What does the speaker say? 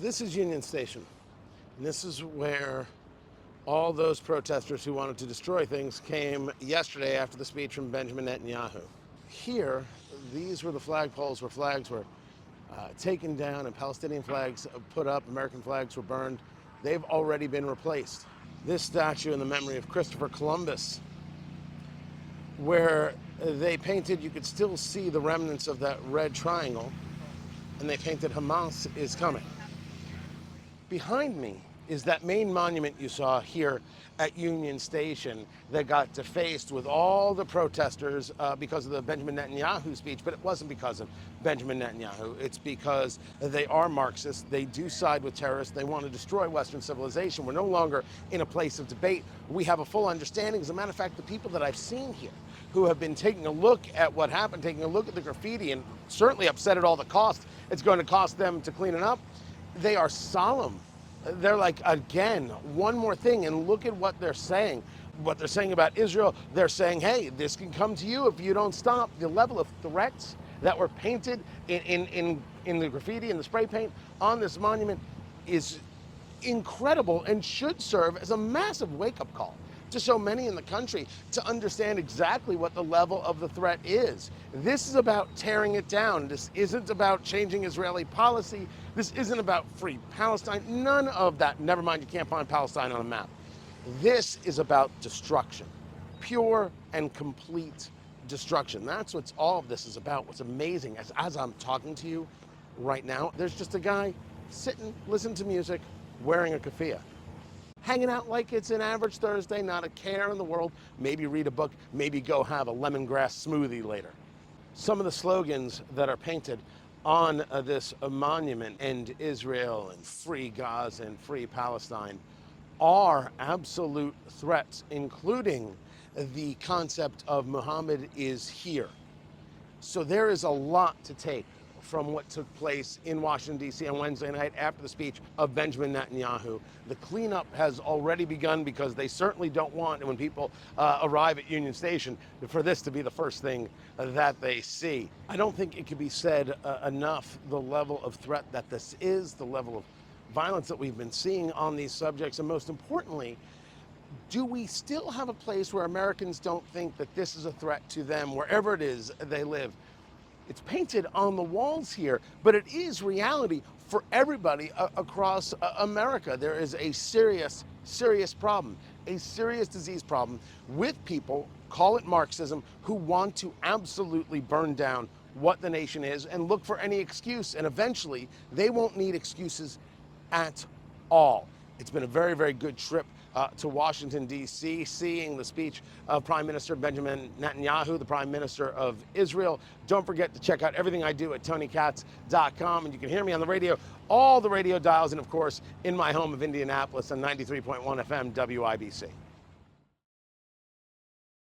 This is Union Station, and this is where all those protesters who wanted to destroy things came yesterday after the speech from Benjamin Netanyahu. Here, these were the flagpoles where flags were taken down and Palestinian flags put up, American flags were burned. They've already been replaced. This statue in the memory of Christopher Columbus, where they painted, you could still see the remnants of that red triangle, and they painted Hamas is coming. Behind me is that main monument you saw here at Union Station that got defaced with all the protesters because of the Benjamin Netanyahu speech, but it wasn't because of Benjamin Netanyahu. It's because they are Marxists. They do side with terrorists. They want to destroy Western civilization. We're no longer in a place of debate. We have a full understanding. As a matter of fact, the people that I've seen here who have been taking a look at what happened, taking a look at the graffiti, and certainly upset at all the cost it's going to cost them to clean it up, they are solemn. They're like, again, one more thing, and look at what they're saying. What they're saying about Israel, they're saying, hey, this can come to you if you don't stop. The level of threats that were painted in the graffiti and the spray paint on this monument is incredible and should serve as a massive wake-up call to so many in the country to understand exactly what the level of the threat is. This is about tearing it down. This isn't about changing Israeli policy. This isn't about free Palestine. None of that. Never mind, you can't find Palestine on a map. This is about destruction. Pure and complete destruction. That's what all of this is about. What's amazing, as I'm talking to you right now, there's just a guy sitting, listening to music, wearing a keffiyeh, hanging out like it's an average Thursday, not a care in the world, maybe read a book, maybe go have a lemongrass smoothie later. Some of the slogans that are painted on this monument, End Israel and Free Gaza and Free Palestine, are absolute threats, including the concept of Muhammad is here. So there is a lot to take from what took place in Washington, D.C. on Wednesday night after the speech of Benjamin Netanyahu. The cleanup has already begun because they certainly don't want, when people arrive at Union Station, for this to be the first thing that they see. I don't think it can be said enough, the level of threat that this is, the level of violence that we've been seeing on these subjects, and most importantly, do we still have a place where Americans don't think that this is a threat to them, wherever it is they live? It's painted on the walls here, but it is reality for everybody across America. There is a serious, serious problem, a serious disease problem with people, call it Marxism, who want to absolutely burn down what the nation is and look for any excuse. And eventually, they won't need excuses at all. It's been a very, very good trip to Washington, D.C., seeing the speech of Prime Minister Benjamin Netanyahu, the Prime Minister of Israel. Don't forget to check out everything I do at TonyKatz.com, and you can hear me on the radio, all the radio dials, and of course, in my home of Indianapolis on 93.1 FM WIBC.